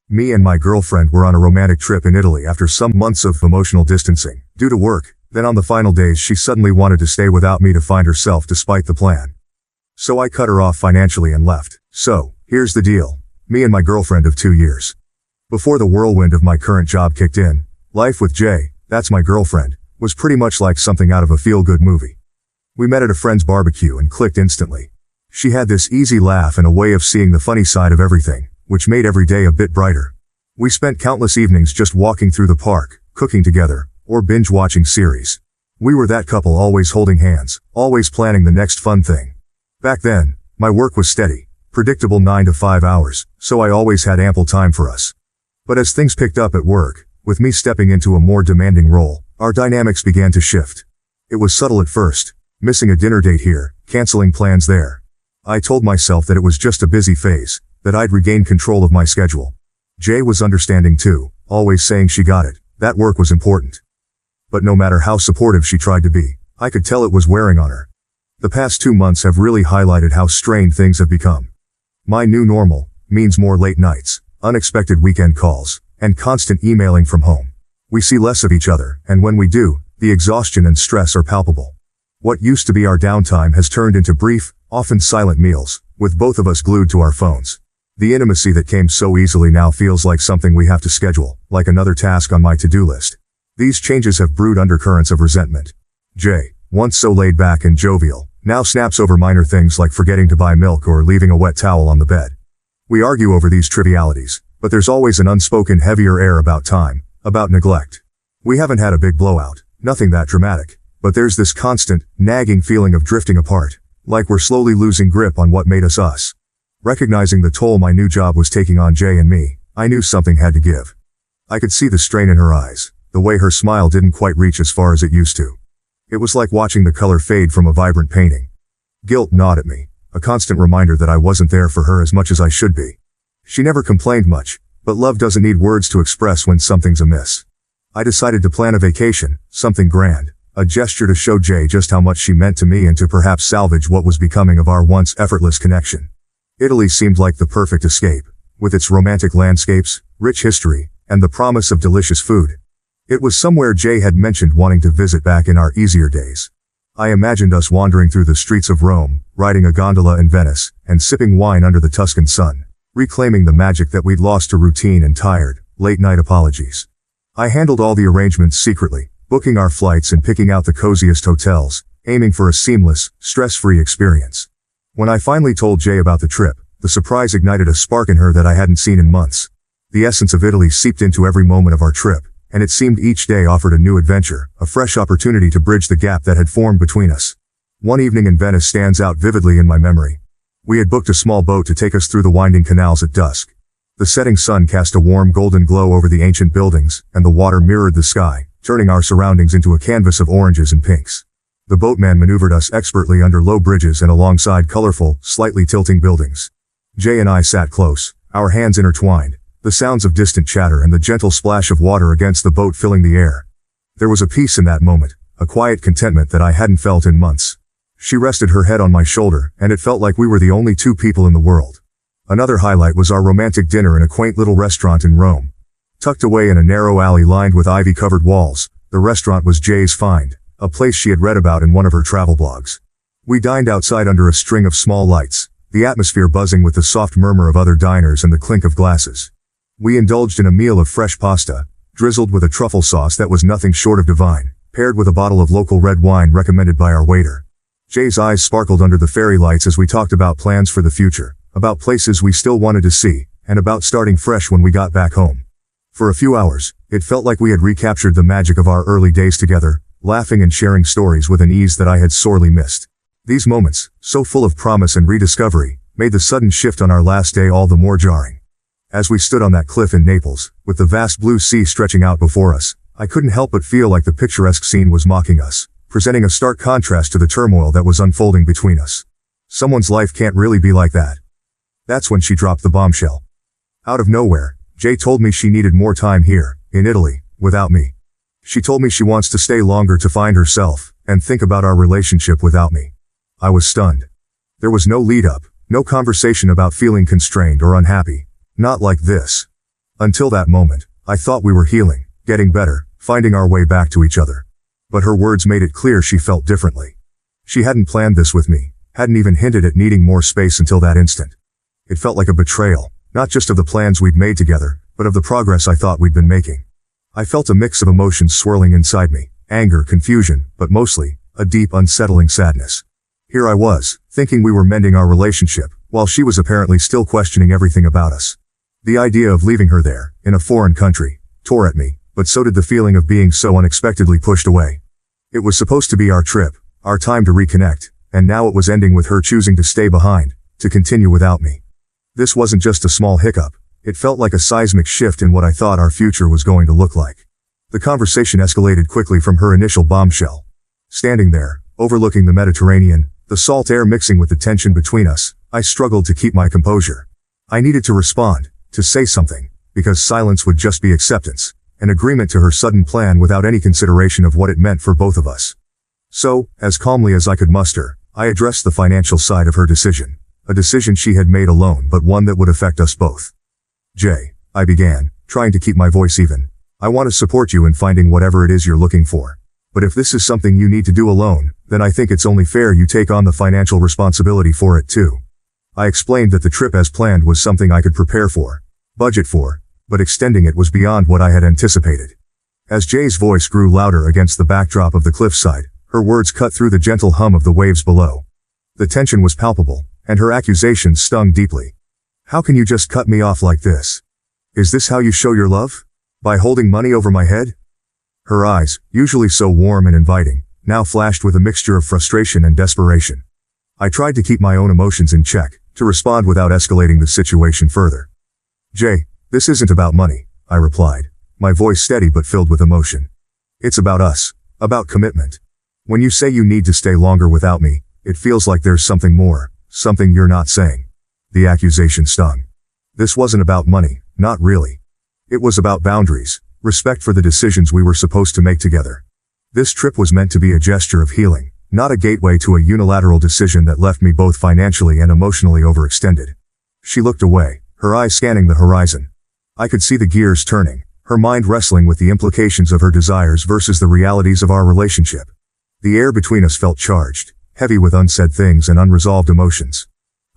Me and my girlfriend were on a romantic trip in Italy after some months of emotional distancing, due to work. Then on the final days she suddenly wanted to stay without me to find herself despite the plan. So I cut her off financially and left. So, here's the deal. Me and my girlfriend of 2 years. Before the whirlwind of my current job kicked in, life with Jay, that's my girlfriend, was pretty much like something out of a feel-good movie. We met at a friend's barbecue and clicked instantly. She had this easy laugh and a way of seeing the funny side of everything, which made every day a bit brighter. We spent countless evenings just walking through the park, cooking together, or binge-watching series. We were that couple always holding hands, always planning the next fun thing. Back then, my work was steady, predictable 9 to 5 hours, so I always had ample time for us. But as things picked up at work, with me stepping into a more demanding role, our dynamics began to shift. It was subtle at first, missing a dinner date here, canceling plans there. I told myself that it was just a busy phase, that I'd regain control of my schedule. Jay was understanding too, always saying she got it, that work was important. But no matter how supportive she tried to be, I could tell it was wearing on her. The past 2 months have really highlighted how strained things have become. My new normal means more late nights, unexpected weekend calls, and constant emailing from home. We see less of each other, and when we do, the exhaustion and stress are palpable. What used to be our downtime has turned into brief, often silent meals, with both of us glued to our phones. The intimacy that came so easily now feels like something we have to schedule, like another task on my to-do list. These changes have brewed undercurrents of resentment. Jay, once so laid back and jovial, now snaps over minor things like forgetting to buy milk or leaving a wet towel on the bed. We argue over these trivialities, but there's always an unspoken heavier air about time, about neglect. We haven't had a big blowout, nothing that dramatic, but there's this constant, nagging feeling of drifting apart, like we're slowly losing grip on what made us us. Recognizing the toll my new job was taking on Jay and me, I knew something had to give. I could see the strain in her eyes, the way her smile didn't quite reach as far as it used to. It was like watching the color fade from a vibrant painting. Guilt gnawed at me, a constant reminder that I wasn't there for her as much as I should be. She never complained much, but love doesn't need words to express when something's amiss. I decided to plan a vacation, something grand, a gesture to show Jay just how much she meant to me and to perhaps salvage what was becoming of our once effortless connection. Italy seemed like the perfect escape, with its romantic landscapes, rich history, and the promise of delicious food. It was somewhere Jay had mentioned wanting to visit back in our easier days. I imagined us wandering through the streets of Rome, riding a gondola in Venice, and sipping wine under the Tuscan sun, reclaiming the magic that we'd lost to routine and tired, late-night apologies. I handled all the arrangements secretly, booking our flights and picking out the coziest hotels, aiming for a seamless, stress-free experience. When I finally told Jay about the trip, the surprise ignited a spark in her that I hadn't seen in months. The essence of Italy seeped into every moment of our trip, and it seemed each day offered a new adventure, a fresh opportunity to bridge the gap that had formed between us. One evening in Venice stands out vividly in my memory. We had booked a small boat to take us through the winding canals at dusk. The setting sun cast a warm golden glow over the ancient buildings, and the water mirrored the sky, turning our surroundings into a canvas of oranges and pinks. The boatman maneuvered us expertly under low bridges and alongside colorful, slightly tilting buildings. Jay and I sat close, our hands intertwined, the sounds of distant chatter and the gentle splash of water against the boat filling the air. There was a peace in that moment, a quiet contentment that I hadn't felt in months. She rested her head on my shoulder, and it felt like we were the only two people in the world. Another highlight was our romantic dinner in a quaint little restaurant in Rome. Tucked away in a narrow alley lined with ivy-covered walls, the restaurant was Jay's find, a place she had read about in one of her travel blogs. We dined outside under a string of small lights, the atmosphere buzzing with the soft murmur of other diners and the clink of glasses. We indulged in a meal of fresh pasta, drizzled with a truffle sauce that was nothing short of divine, paired with a bottle of local red wine recommended by our waiter. Jay's eyes sparkled under the fairy lights as we talked about plans for the future, about places we still wanted to see, and about starting fresh when we got back home. For a few hours, it felt like we had recaptured the magic of our early days together, laughing and sharing stories with an ease that I had sorely missed. These moments, so full of promise and rediscovery, made the sudden shift on our last day all the more jarring. As we stood on that cliff in Naples, with the vast blue sea stretching out before us, I couldn't help but feel like the picturesque scene was mocking us, presenting a stark contrast to the turmoil that was unfolding between us. Someone's life can't really be like that. That's when she dropped the bombshell. Out of nowhere, Jay told me she needed more time here, in Italy, without me. She told me she wants to stay longer to find herself, and think about our relationship without me. I was stunned. There was no lead-up, no conversation about feeling constrained or unhappy. Not like this. Until that moment, I thought we were healing, getting better, finding our way back to each other. But her words made it clear she felt differently. She hadn't planned this with me, hadn't even hinted at needing more space until that instant. It felt like a betrayal, not just of the plans we'd made together, but of the progress I thought we'd been making. I felt a mix of emotions swirling inside me, anger, confusion, but mostly, a deep, unsettling sadness. Here I was, thinking we were mending our relationship, while she was apparently still questioning everything about us. The idea of leaving her there, in a foreign country, tore at me, but so did the feeling of being so unexpectedly pushed away. It was supposed to be our trip, our time to reconnect, and now it was ending with her choosing to stay behind, to continue without me. This wasn't just a small hiccup, it felt like a seismic shift in what I thought our future was going to look like. The conversation escalated quickly from her initial bombshell. Standing there, overlooking the Mediterranean, the salt air mixing with the tension between us, I struggled to keep my composure. I needed to respond, to say something, because silence would just be acceptance, an agreement to her sudden plan without any consideration of what it meant for both of us. So, as calmly as I could muster, I addressed the financial side of her decision, a decision she had made alone but one that would affect us both. Jay, I began, trying to keep my voice even. I want to support you in finding whatever it is you're looking for. But if this is something you need to do alone, then I think it's only fair you take on the financial responsibility for it too. I explained that the trip as planned was something I could prepare for, budget for, but extending it was beyond what I had anticipated. As Jay's voice grew louder against the backdrop of the cliffside, her words cut through the gentle hum of the waves below. The tension was palpable, and her accusations stung deeply. How can you just cut me off like this? Is this how you show your love? By holding money over my head? Her eyes, usually so warm and inviting, now flashed with a mixture of frustration and desperation. I tried to keep my own emotions in check, to respond without escalating the situation further. Jay, this isn't about money, I replied, my voice steady but filled with emotion. It's about us, about commitment. When you say you need to stay longer without me, it feels like there's something more, something you're not saying. The accusation stung. This wasn't about money, not really. It was about boundaries, respect for the decisions we were supposed to make together. This trip was meant to be a gesture of healing, not a gateway to a unilateral decision that left me both financially and emotionally overextended. She looked away, her eyes scanning the horizon. I could see the gears turning, her mind wrestling with the implications of her desires versus the realities of our relationship. The air between us felt charged, heavy with unsaid things and unresolved emotions.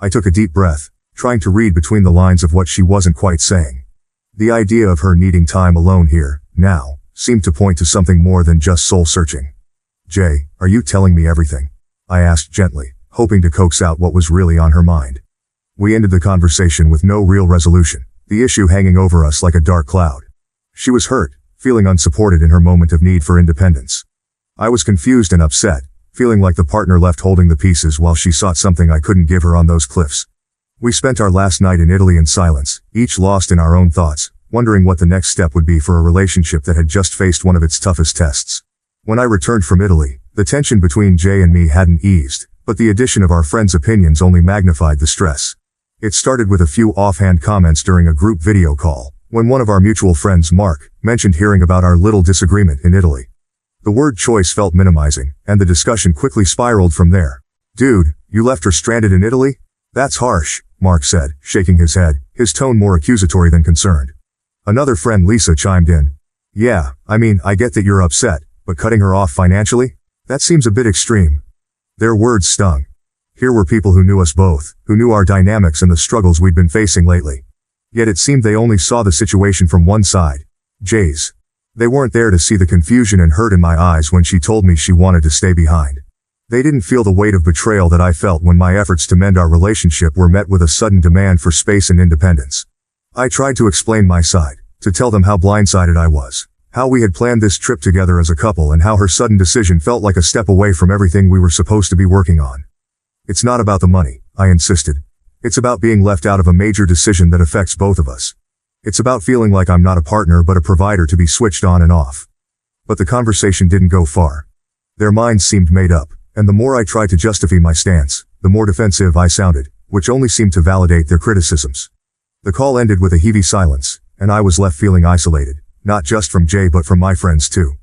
I took a deep breath, trying to read between the lines of what she wasn't quite saying. The idea of her needing time alone here, now, seemed to point to something more than just soul-searching. Jay, are you telling me everything? I asked gently, hoping to coax out what was really on her mind. We ended the conversation with no real resolution, the issue hanging over us like a dark cloud. She was hurt, feeling unsupported in her moment of need for independence. I was confused and upset, feeling like the partner left holding the pieces while she sought something I couldn't give her on those cliffs. We spent our last night in Italy in silence, each lost in our own thoughts, wondering what the next step would be for a relationship that had just faced one of its toughest tests. When I returned from Italy, the tension between Jay and me hadn't eased, but the addition of our friends' opinions only magnified the stress. It started with a few offhand comments during a group video call, when one of our mutual friends, Mark, mentioned hearing about our little disagreement in Italy. The word choice felt minimizing, and the discussion quickly spiraled from there. Dude, you left her stranded in Italy? That's harsh, Mark said, shaking his head, his tone more accusatory than concerned. Another friend, Lisa, chimed in. Yeah, I mean, I get that you're upset, but cutting her off financially? That seems a bit extreme. Their words stung. Here were people who knew us both, who knew our dynamics and the struggles we'd been facing lately. Yet it seemed they only saw the situation from one side. Jay's. They weren't there to see the confusion and hurt in my eyes when she told me she wanted to stay behind. They didn't feel the weight of betrayal that I felt when my efforts to mend our relationship were met with a sudden demand for space and independence. I tried to explain my side, to tell them how blindsided I was, how we had planned this trip together as a couple and how her sudden decision felt like a step away from everything we were supposed to be working on. It's not about the money, I insisted. It's about being left out of a major decision that affects both of us. It's about feeling like I'm not a partner but a provider to be switched on and off. But the conversation didn't go far. Their minds seemed made up, and the more I tried to justify my stance, the more defensive I sounded, which only seemed to validate their criticisms. The call ended with a heavy silence, and I was left feeling isolated, not just from Jay but from my friends too.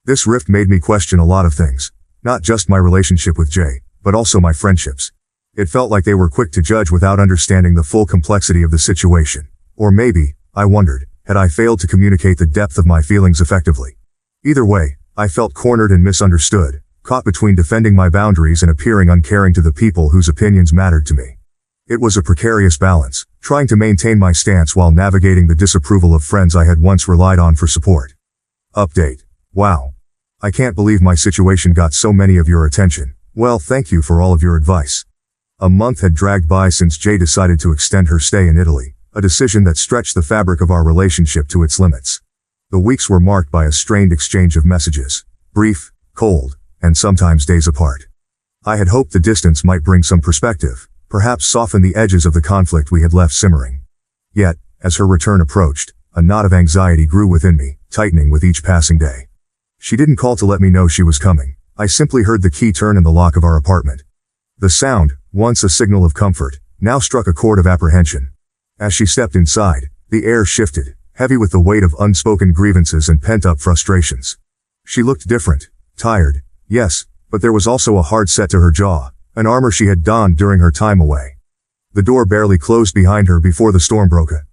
This rift made me question a lot of things, not just my relationship with Jay, but also my friendships. It felt like they were quick to judge without understanding the full complexity of the situation. Or maybe, I wondered, Had I failed to communicate the depth of my feelings effectively? Either way, I felt cornered and misunderstood, caught between defending my boundaries and appearing uncaring to the people whose opinions mattered to me. It was a precarious balance, trying to maintain my stance while navigating the disapproval of friends I had once relied on for support. Update. Wow. I can't believe my situation got so many of your attention. Well, thank you for all of your advice. A month had dragged by since Jay decided to extend her stay in Italy, a decision that stretched the fabric of our relationship to its limits. The weeks were marked by a strained exchange of messages, brief, cold, and sometimes days apart. I had hoped the distance might bring some perspective, perhaps soften the edges of the conflict we had left simmering. Yet, as her return approached, a knot of anxiety grew within me, tightening with each passing day. She didn't call to let me know she was coming. I simply heard the key turn in the lock of our apartment. The sound, once a signal of comfort, now struck a chord of apprehension. As she stepped inside, the air shifted, heavy with the weight of unspoken grievances and pent-up frustrations. She looked different, tired, yes, but there was also a hard set to her jaw, an armor she had donned during her time away. The door barely closed behind her before the storm broke out.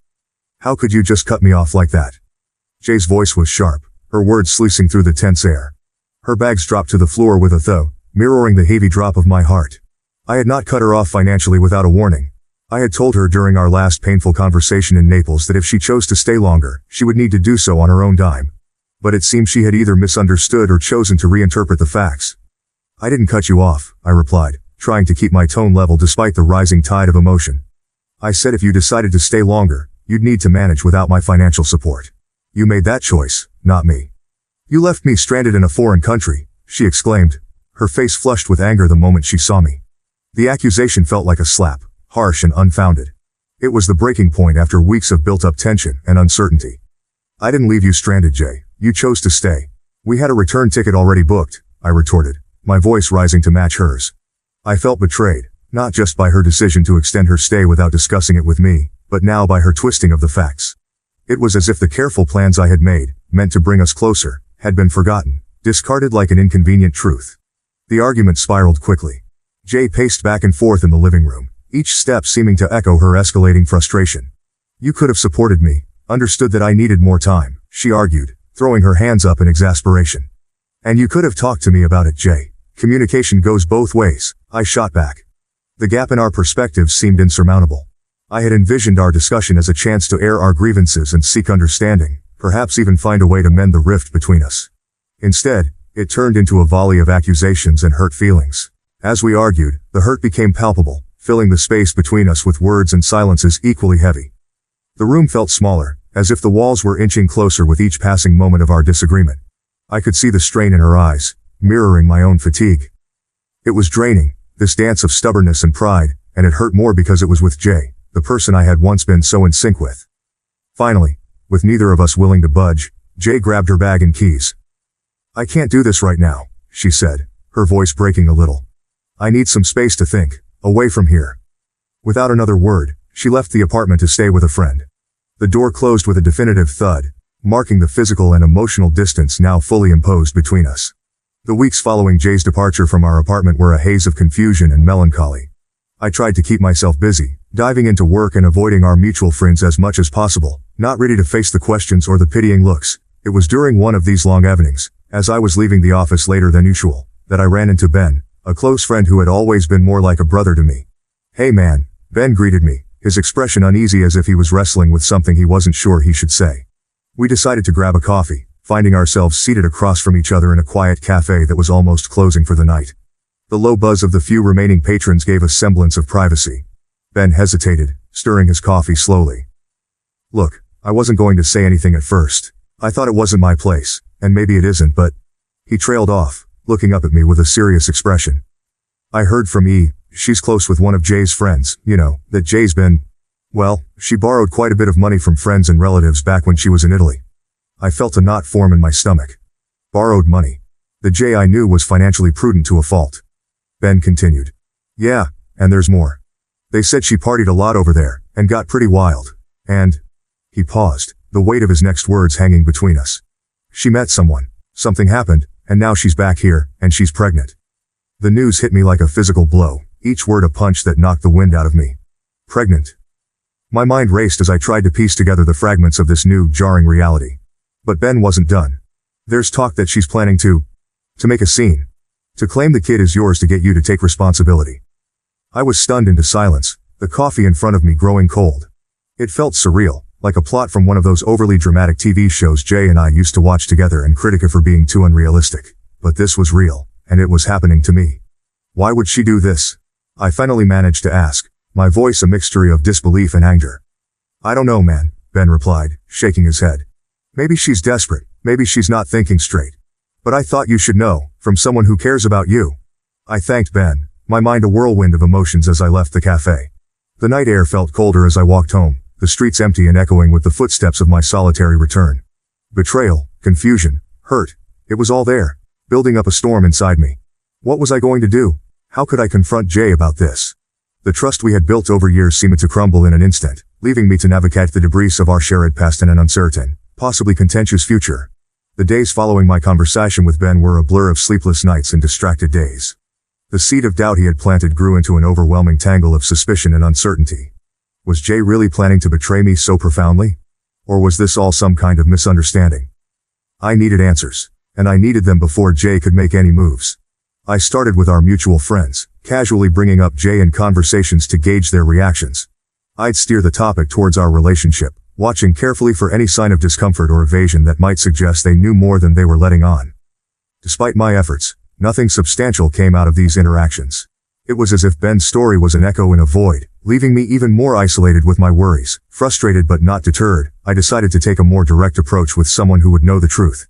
How could you just cut me off like that? Jay's voice was sharp, her words slicing through the tense air. Her bags dropped to the floor with a thud, mirroring the heavy drop of my heart. I had not cut her off financially without a warning. I had told her during our last painful conversation in Naples that if she chose to stay longer, she would need to do so on her own dime. But it seemed she had either misunderstood or chosen to reinterpret the facts. I didn't cut you off, I replied, trying to keep my tone level despite the rising tide of emotion. I said if you decided to stay longer, you'd need to manage without my financial support. You made that choice, not me. You left me stranded in a foreign country, she exclaimed, her face flushed with anger the moment she saw me. The accusation felt like a slap, harsh and unfounded. It was the breaking point after weeks of built-up tension and uncertainty. I didn't leave you stranded, Jay. You chose to stay. We had a return ticket already booked, I retorted, my voice rising to match hers. I felt betrayed, not just by her decision to extend her stay without discussing it with me, but now by her twisting of the facts. It was as if the careful plans I had made, meant to bring us closer, had been forgotten, discarded like an inconvenient truth. The argument spiraled quickly. Jay paced back and forth in the living room, each step seeming to echo her escalating frustration. You could have supported me, understood that I needed more time, she argued, throwing her hands up in exasperation. And you could have talked to me about it, Jay. Communication goes both ways, I shot back. The gap in our perspectives seemed insurmountable. I had envisioned our discussion as a chance to air our grievances and seek understanding, perhaps even find a way to mend the rift between us. Instead, it turned into a volley of accusations and hurt feelings. As we argued, the hurt became palpable, filling the space between us with words and silences equally heavy. The room felt smaller, as if the walls were inching closer with each passing moment of our disagreement. I could see the strain in her eyes, mirroring my own fatigue. It was draining, this dance of stubbornness and pride, and it hurt more because it was with Jay, the person I had once been so in sync with. Finally, with neither of us willing to budge, Jay grabbed her bag and keys. I can't do this right now, she said, her voice breaking a little. I need some space to think, away from here. Without another word, she left the apartment to stay with a friend. The door closed with a definitive thud, marking the physical and emotional distance now fully imposed between us. The weeks following Jay's departure from our apartment were a haze of confusion and melancholy. I tried to keep myself busy, diving into work and avoiding our mutual friends as much as possible, not ready to face the questions or the pitying looks. It was during one of these long evenings, as I was leaving the office later than usual, that I ran into Ben, a close friend who had always been more like a brother to me. Hey man, Ben greeted me, his expression uneasy as if he was wrestling with something he wasn't sure he should say. We decided to grab a coffee, finding ourselves seated across from each other in a quiet cafe that was almost closing for the night. The low buzz of the few remaining patrons gave a semblance of privacy. Ben hesitated, stirring his coffee slowly. Look, I wasn't going to say anything at first. I thought it wasn't my place, and maybe it isn't, but... He trailed off, looking up at me with a serious expression. I heard from E, she's close with one of Jay's friends, you know, that Jay's been... Well, she borrowed quite a bit of money from friends and relatives back when she was in Italy. I felt a knot form in my stomach. Borrowed money. The Jay I knew was financially prudent to a fault. Ben continued. Yeah, and there's more. They said she partied a lot over there, and got pretty wild. And... He paused, the weight of his next words hanging between us. She met someone, something happened, and now she's back here, and she's pregnant. The news hit me like a physical blow, each word a punch that knocked the wind out of me. Pregnant. My mind raced as I tried to piece together the fragments of this new, jarring reality. But Ben wasn't done. There's talk that she's planning to make a scene. To claim the kid is yours to get you to take responsibility. I was stunned into silence, the coffee in front of me growing cold. It felt surreal, like a plot from one of those overly dramatic TV shows Jay and I used to watch together and critique for being too unrealistic. But this was real, and it was happening to me. Why would she do this? I finally managed to ask, my voice a mixture of disbelief and anger. I don't know, man, Ben replied, shaking his head. Maybe she's desperate, maybe she's not thinking straight. But I thought you should know, from someone who cares about you. I thanked Ben, my mind a whirlwind of emotions as I left the cafe. The night air felt colder as I walked home, the streets empty and echoing with the footsteps of my solitary return. Betrayal, confusion, hurt, it was all there, building up a storm inside me. What was I going to do? How could I confront Jay about this? The trust we had built over years seemed to crumble in an instant, leaving me to navigate the debris of our shared past in an uncertain, possibly contentious future. The days following my conversation with Ben were a blur of sleepless nights and distracted days. The seed of doubt he had planted grew into an overwhelming tangle of suspicion and uncertainty. Was Jay really planning to betray me so profoundly? Or was this all some kind of misunderstanding? I needed answers, and I needed them before Jay could make any moves. I started with our mutual friends, casually bringing up Jay in conversations to gauge their reactions. I'd steer the topic towards our relationship, watching carefully for any sign of discomfort or evasion that might suggest they knew more than they were letting on. Despite my efforts, nothing substantial came out of these interactions. It was as if Ben's story was an echo in a void, leaving me even more isolated with my worries. Frustrated but not deterred, I decided to take a more direct approach with someone who would know the truth.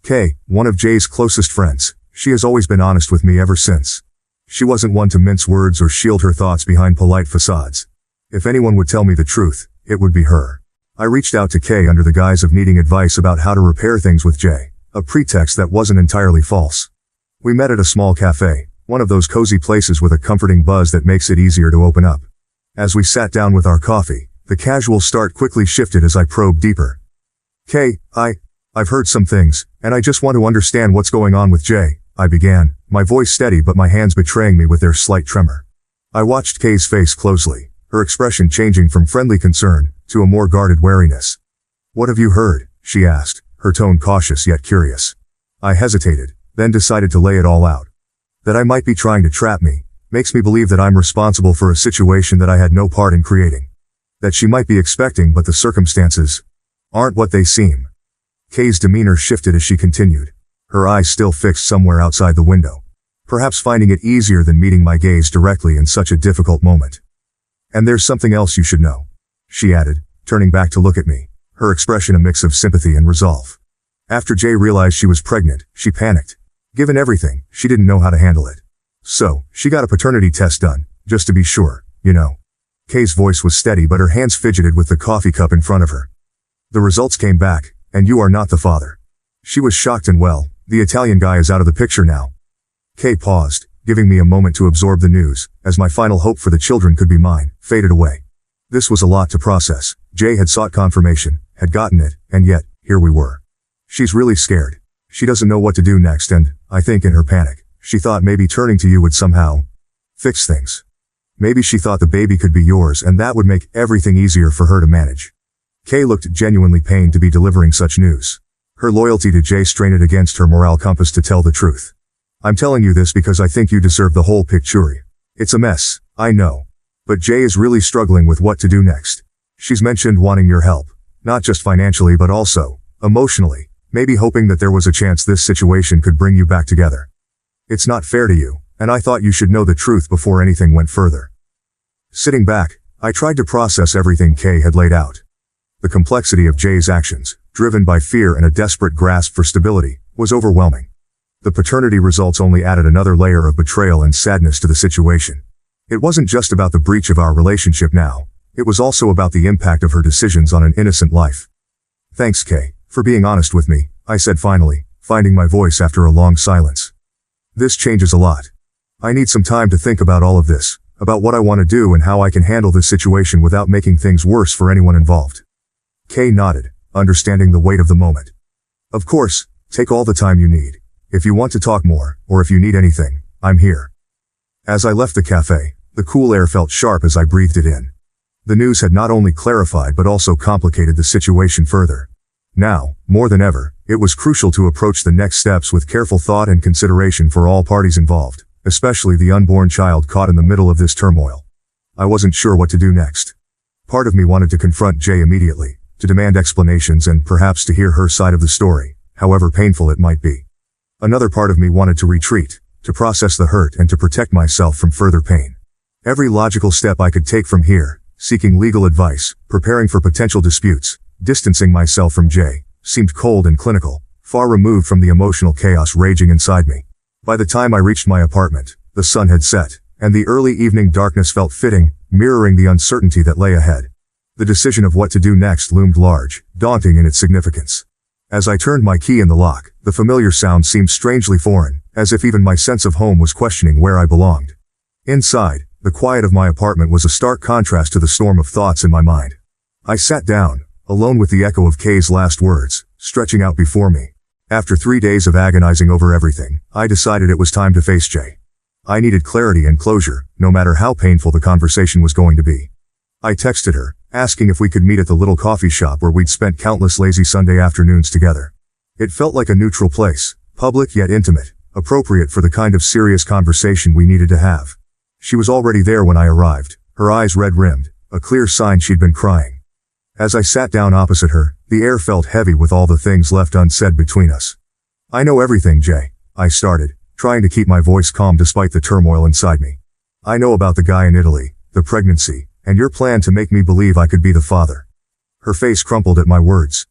Kay, one of Jay's closest friends. She has always been honest with me ever since. She wasn't one to mince words or shield her thoughts behind polite facades. If anyone would tell me the truth, it would be her. I reached out to Kay under the guise of needing advice about how to repair things with Jay, a pretext that wasn't entirely false. We met at a small cafe, one of those cozy places with a comforting buzz that makes it easier to open up. As we sat down with our coffee, the casual start quickly shifted as I probed deeper. Kay, I've heard some things, and I just want to understand what's going on with Jay, I began, my voice steady but my hands betraying me with their slight tremor. I watched Kay's face closely, her expression changing from friendly concern to a more guarded wariness. What have you heard? She asked, her tone cautious yet curious. I hesitated, then decided to lay it all out. That I might be trying to trap me, makes me believe that I'm responsible for a situation that I had no part in creating. That she might be expecting but the circumstances aren't what they seem. Kay's demeanor shifted as she continued, her eyes still fixed somewhere outside the window, perhaps finding it easier than meeting my gaze directly in such a difficult moment. And there's something else you should know, she added, turning back to look at me, her expression a mix of sympathy and resolve. After Jay realized she was pregnant, she panicked. Given everything, she didn't know how to handle it. So, she got a paternity test done, just to be sure, you know. Kay's voice was steady but her hands fidgeted with the coffee cup in front of her. The results came back, and you are not the father. She was shocked and well, the Italian guy is out of the picture now. Kay paused, giving me a moment to absorb the news, as my final hope for the children could be mine, faded away. This was a lot to process. Jay had sought confirmation, had gotten it, and yet, here we were. She's really scared. She doesn't know what to do next and, I think in her panic, she thought maybe turning to you would somehow fix things. Maybe she thought the baby could be yours and that would make everything easier for her to manage. Kay looked genuinely pained to be delivering such news. Her loyalty to Jay strained against her moral compass to tell the truth. I'm telling you this because I think you deserve the whole picture. It's a mess, I know. But Jay is really struggling with what to do next. She's mentioned wanting your help, not just financially but also emotionally, maybe hoping that there was a chance this situation could bring you back together. It's not fair to you, and I thought you should know the truth before anything went further. Sitting back, I tried to process everything Kay had laid out. The complexity of Jay's actions, driven by fear and a desperate grasp for stability, was overwhelming. The paternity results only added another layer of betrayal and sadness to the situation. It wasn't just about the breach of our relationship now, it was also about the impact of her decisions on an innocent life. Thanks, Kay, for being honest with me, I said finally, finding my voice after a long silence. This changes a lot. I need some time to think about all of this, about what I want to do and how I can handle this situation without making things worse for anyone involved. Kay nodded, understanding the weight of the moment. Of course, take all the time you need. If you want to talk more, or if you need anything, I'm here. As I left the cafe, the cool air felt sharp as I breathed it in. The news had not only clarified but also complicated the situation further. Now, more than ever, it was crucial to approach the next steps with careful thought and consideration for all parties involved, especially the unborn child caught in the middle of this turmoil. I wasn't sure what to do next. Part of me wanted to confront Jay immediately, to demand explanations and perhaps to hear her side of the story, however painful it might be. Another part of me wanted to retreat, to process the hurt and to protect myself from further pain. Every logical step I could take from here, seeking legal advice, preparing for potential disputes, distancing myself from Jay, seemed cold and clinical, far removed from the emotional chaos raging inside me. By the time I reached my apartment, the sun had set, and the early evening darkness felt fitting, mirroring the uncertainty that lay ahead. The decision of what to do next loomed large, daunting in its significance. As I turned my key in the lock, the familiar sound seemed strangely foreign, as if even my sense of home was questioning where I belonged. Inside, the quiet of my apartment was a stark contrast to the storm of thoughts in my mind. I sat down, alone with the echo of Kay's last words, stretching out before me. After 3 days of agonizing over everything, I decided it was time to face Jay. I needed clarity and closure, no matter how painful the conversation was going to be. I texted her, asking if we could meet at the little coffee shop where we'd spent countless lazy Sunday afternoons together. It felt like a neutral place, public yet intimate, appropriate for the kind of serious conversation we needed to have. She was already there when I arrived, her eyes red-rimmed, a clear sign she'd been crying. As I sat down opposite her, the air felt heavy with all the things left unsaid between us. "I know everything, Jay," I started, trying to keep my voice calm despite the turmoil inside me. "I know about the guy in Italy, the pregnancy, and your plan to make me believe I could be the father." Her face crumpled at my words.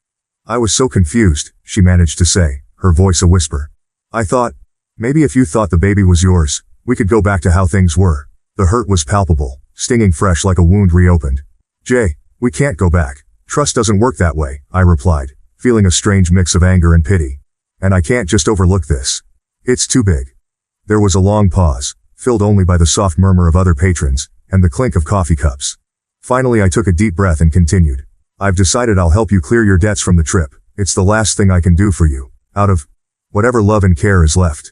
"I was so confused," she managed to say, her voice a whisper. "I thought, maybe if you thought the baby was yours, we could go back to how things were." The hurt was palpable, stinging fresh like a wound reopened. "Jay, we can't go back. Trust doesn't work that way," I replied, feeling a strange mix of anger and pity. "And I can't just overlook this. It's too big." There was a long pause, filled only by the soft murmur of other patrons, and the clink of coffee cups. Finally I took a deep breath and continued. "I've decided I'll help you clear your debts from the trip. It's the last thing I can do for you, out of whatever love and care is left."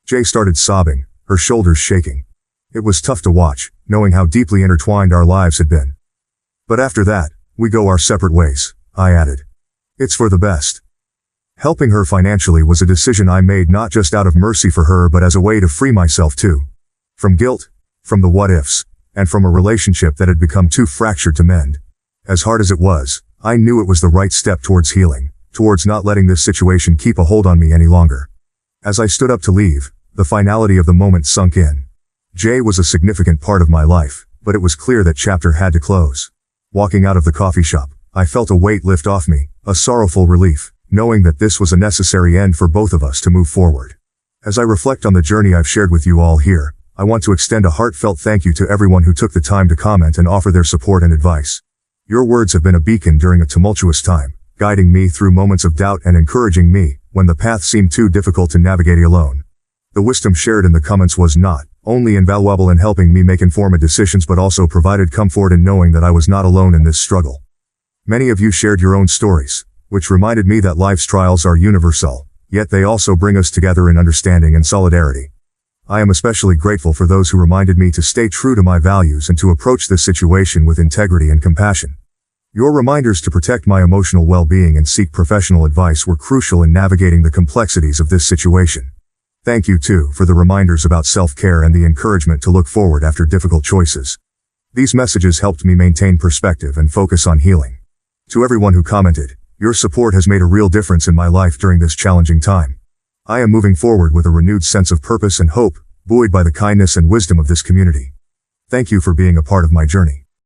Jay started sobbing, her shoulders shaking. It was tough to watch, knowing how deeply intertwined our lives had been. "But after that, we go our separate ways," I added. "It's for the best." Helping her financially was a decision I made not just out of mercy for her but as a way to free myself too. From guilt, from the what-ifs, and from a relationship that had become too fractured to mend. As hard as it was, I knew it was the right step towards healing, towards not letting this situation keep a hold on me any longer. As I stood up to leave, the finality of the moment sunk in. Jay was a significant part of my life, but it was clear that chapter had to close. Walking out of the coffee shop, I felt a weight lift off me, a sorrowful relief, knowing that this was a necessary end for both of us to move forward. As I reflect on the journey I've shared with you all here, I want to extend a heartfelt thank you to everyone who took the time to comment and offer their support and advice. Your words have been a beacon during a tumultuous time, guiding me through moments of doubt and encouraging me when the path seemed too difficult to navigate alone. The wisdom shared in the comments was not only invaluable in helping me make informed decisions but also provided comfort in knowing that I was not alone in this struggle. Many of you shared your own stories, which reminded me that life's trials are universal, yet they also bring us together in understanding and solidarity. I am especially grateful for those who reminded me to stay true to my values and to approach this situation with integrity and compassion. Your reminders to protect my emotional well-being and seek professional advice were crucial in navigating the complexities of this situation. Thank you too for the reminders about self-care and the encouragement to look forward after difficult choices. These messages helped me maintain perspective and focus on healing. To everyone who commented, your support has made a real difference in my life during this challenging time. I am moving forward with a renewed sense of purpose and hope, buoyed by the kindness and wisdom of this community. Thank you for being a part of my journey.